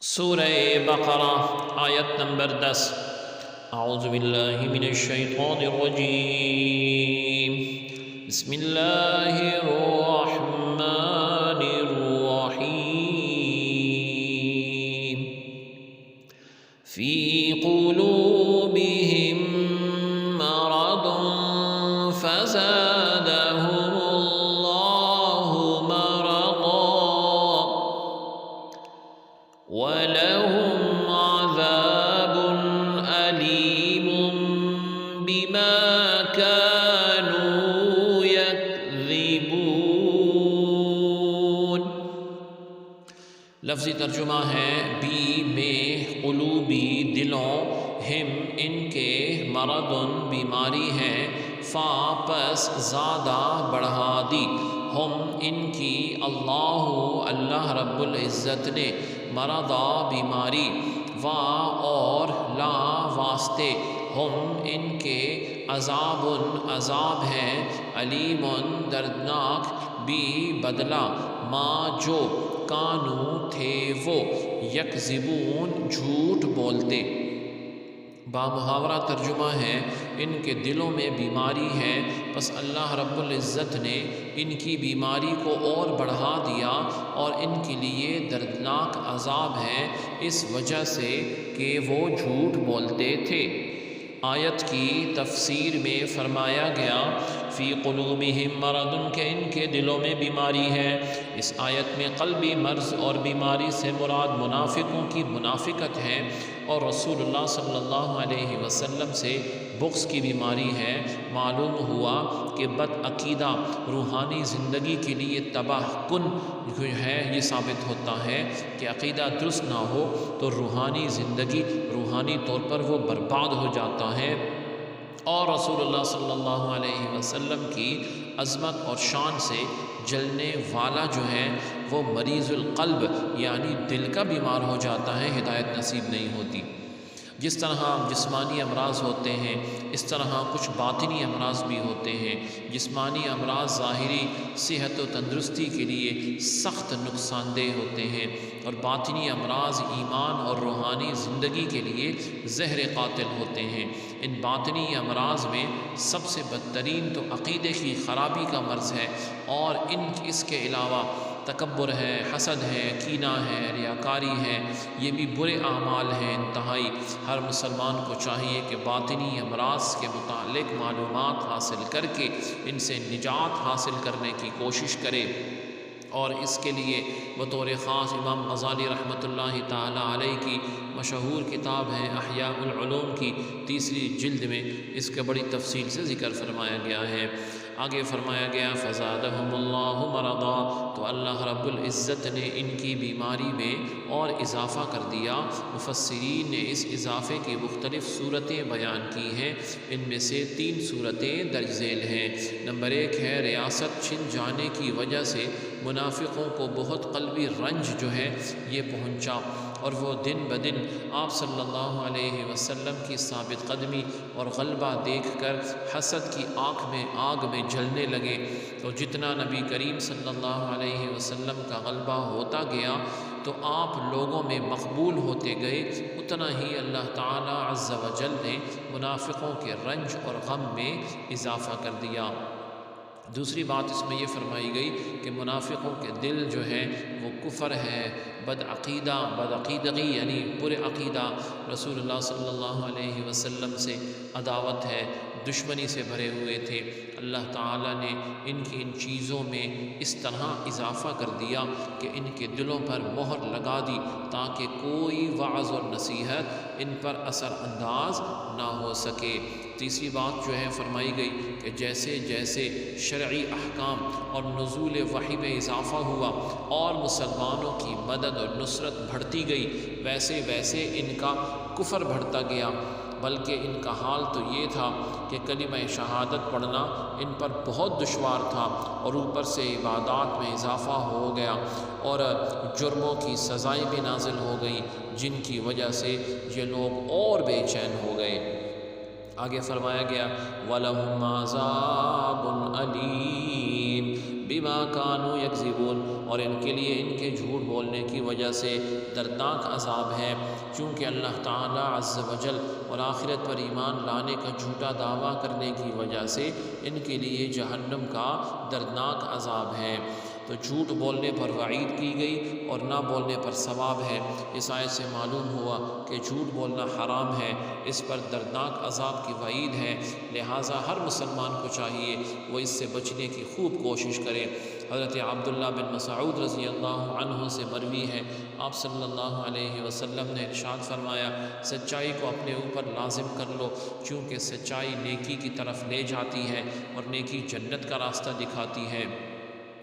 سورہ بقرہ آیت نمبر 10۔ اعوذ باللہ من الشیطان الرجیم، بسم اللہ الرحمن الرحیم۔ فی قلوبہم مرض فزادہم اللہ مرضا وَلَهُمْ عَذَابٌ أَلِيمٌ بِمَا كَانُوا يَكْذِبُونَ۔ لفظی ترجمہ ہے بی میں قلوبی دلوں، ہم ان کے مرض بیماری ہے، فا پس زادہ بڑھا دی، ہم ان کی اللہ رب العزت نے مرضا بیماری، وا اور لا واسطے، ہم ان کے عذاب ہے، علیم دردناک، بھی بدلہ، ما جو کانو تھے وہ، یکذبون جھوٹ بولتے۔ بامحاورہ ترجمہ ہے ان کے دلوں میں بیماری ہے، پس اللہ رب العزت نے ان کی بیماری کو اور بڑھا دیا اور ان کے لیے دردناک عذاب ہے، اس وجہ سے کہ وہ جھوٹ بولتے تھے۔ آیت کی تفسیر میں فرمایا گیا فی قلوبہم مرض، کہ ان کے دلوں میں بیماری ہے۔ اس آیت میں قلبی مرض اور بیماری سے مراد منافقوں کی منافقت ہے، اور رسول اللہ صلی اللہ علیہ وسلم سے بغض کی بیماری ہے۔ معلوم ہوا کہ بد عقیدہ روحانی زندگی کے لیے تباہ کن جو ہے، یہ ثابت ہوتا ہے کہ عقیدہ درست نہ ہو تو روحانی زندگی روحانی طور پر وہ برباد ہو جاتا ہے، اور رسول اللہ صلی اللہ علیہ وسلم کی عظمت اور شان سے جلنے والا جو ہے وہ مریض القلب یعنی دل کا بیمار ہو جاتا ہے، ہدایت نصیب نہیں ہوتی۔ جس طرح جسمانی امراض ہوتے ہیں اس طرح کچھ باطنی امراض بھی ہوتے ہیں۔ جسمانی امراض ظاہری صحت و تندرستی کے لیے سخت نقصان دہ ہوتے ہیں، اور باطنی امراض ایمان اور روحانی زندگی کے لیے زہر قاتل ہوتے ہیں۔ ان باطنی امراض میں سب سے بدترین تو عقیدے کی خرابی کا مرض ہے، اور اس کے علاوہ تکبر ہے، حسد ہے، کینہ ہے، ریاکاری ہے، یہ بھی برے اعمال ہیں انتہائی۔ ہر مسلمان کو چاہیے کہ باطنی امراض کے متعلق معلومات حاصل کر کے ان سے نجات حاصل کرنے کی کوشش کرے، اور اس کے لیے بطور خاص امام غزالی رحمۃ اللہ تعالی علیہ کی مشہور کتاب ہے احیاء العلوم کی 3 جلد میں اس کے بڑی تفصیل سے ذکر فرمایا گیا ہے۔ آگے فرمایا گیا فزادہم اللہ مرضا، تو اللہ رب العزت نے ان کی بیماری میں اور اضافہ کر دیا۔ مفسرین نے اس اضافے کی مختلف صورتیں بیان کی ہیں، ان میں سے 3 صورتیں درج ذیل ہیں۔ نمبر 1 ہے ریاست چھن جانے کی وجہ سے منافقوں کو بہت قلبی رنج جو ہے یہ پہنچا، اور وہ دن بدن آپ صلی اللہ علیہ وسلم کی ثابت قدمی اور غلبہ دیکھ کر حسد کی آگ میں جلنے لگے۔ تو جتنا نبی کریم صلی اللہ علیہ وسلم کا غلبہ ہوتا گیا تو آپ لوگوں میں مقبول ہوتے گئے، اتنا ہی اللہ تعالی عز و جل نے منافقوں کے رنج اور غم میں اضافہ کر دیا۔ دوسری بات اس میں یہ فرمائی گئی کہ منافقوں کے دل جو ہے وہ کفر ہے، بدعقیدگی یعنی برے عقیدہ، رسول اللہ صلی اللہ علیہ وسلم سے عداوت ہے، دشمنی سے بھرے ہوئے تھے۔ اللہ تعالیٰ نے ان کی ان چیزوں میں اس طرح اضافہ کر دیا کہ ان کے دلوں پر مہر لگا دی تاکہ کوئی وعظ اور نصیحت ان پر اثر انداز نہ ہو سکے۔ تیسری بات جو ہے فرمائی گئی کہ جیسے جیسے شرعی احکام اور نزول وحی میں اضافہ ہوا اور مسلمانوں کی مدد اور نصرت بڑھتی گئی، ویسے ویسے ان کا کفر بڑھتا گیا، بلکہ ان کا حال تو یہ تھا کہ کلمہ شہادت پڑھنا ان پر بہت دشوار تھا، اور اوپر سے عبادات میں اضافہ ہو گیا، اور جرموں کی سزائیں بھی نازل ہو گئیں، جن کی وجہ سے یہ لوگ اور بے چین ہو گئے۔ آگے فرمایا گیا وَلَهُمْ عَذَابٌ أَلِيمٌ، بما كانوا يكذبون، اور ان کے لیے ان کے جھوٹ بولنے کی وجہ سے دردناک عذاب ہے، چونکہ اللہ تعالیٰ عز و جل اور آخرت پر ایمان لانے کا جھوٹا دعویٰ کرنے کی وجہ سے ان کے لیے جہنم کا دردناک عذاب ہے۔ تو جھوٹ بولنے پر وعید کی گئی اور نہ بولنے پر ثواب ہے۔ اس آیت سے معلوم ہوا کہ جھوٹ بولنا حرام ہے، اس پر دردناک عذاب کی وعید ہے، لہٰذا ہر مسلمان کو چاہیے وہ اس سے بچنے کی خوب کوشش کرے۔ حضرت عبداللہ بن مسعود رضی اللہ عنہ سے مروی ہے، آپ صلی اللہ علیہ وسلم نے ارشاد فرمایا، سچائی کو اپنے اوپر لازم کر لو، چونکہ سچائی نیکی کی طرف لے جاتی ہے اور نیکی جنت کا راستہ دکھاتی ہے۔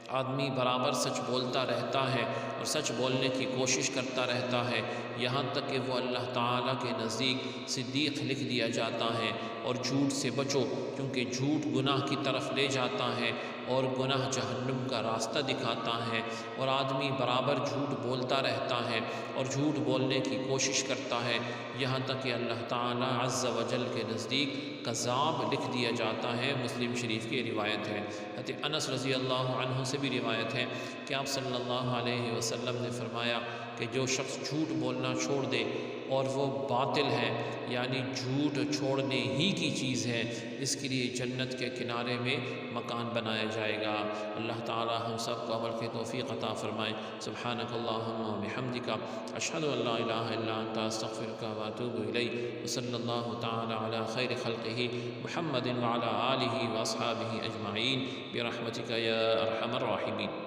آدمی برابر سچ بولتا رہتا ہے اور سچ بولنے کی کوشش کرتا رہتا ہے، یہاں تک کہ وہ اللہ تعالیٰ کے نزدیک صدیق لکھ دیا جاتا ہے۔ اور جھوٹ سے بچو، کیونکہ جھوٹ گناہ کی طرف لے جاتا ہے اور گناہ جہنم کا راستہ دکھاتا ہے۔ اور آدمی برابر جھوٹ بولتا رہتا ہے اور جھوٹ بولنے کی کوشش کرتا ہے، یہاں تک کہ اللہ تعالیٰ عز و جل کے نزدیک کذاب لکھ دیا جاتا ہے۔ مسلم شریف کی روایت ہے۔ حضرت انس رضی اللہ عنہ سے بھی روایت ہے کہ آپ صلی اللہ علیہ وسلم نے فرمایا کہ جو شخص جھوٹ بولنا چھوڑ دے اور وہ باطل ہے، یعنی جھوٹ چھوڑنے ہی کی چیز ہے، اس کے لیے جنت کے کنارے میں مکان بنایا جائے گا۔ اللہ تعالی ہم سب کو عمل کی توفیق عطا فرمائے۔ سبحانک اللہم و بحمدک، اشہد ان لا الہ الا انت، استغفرک و اتوب الیک۔ وصلی اللہ تعالی علی خیر خلقہ محمد وعلی آلہ واصحابہ اجمعین برحمتک یا ارحم الراحمین۔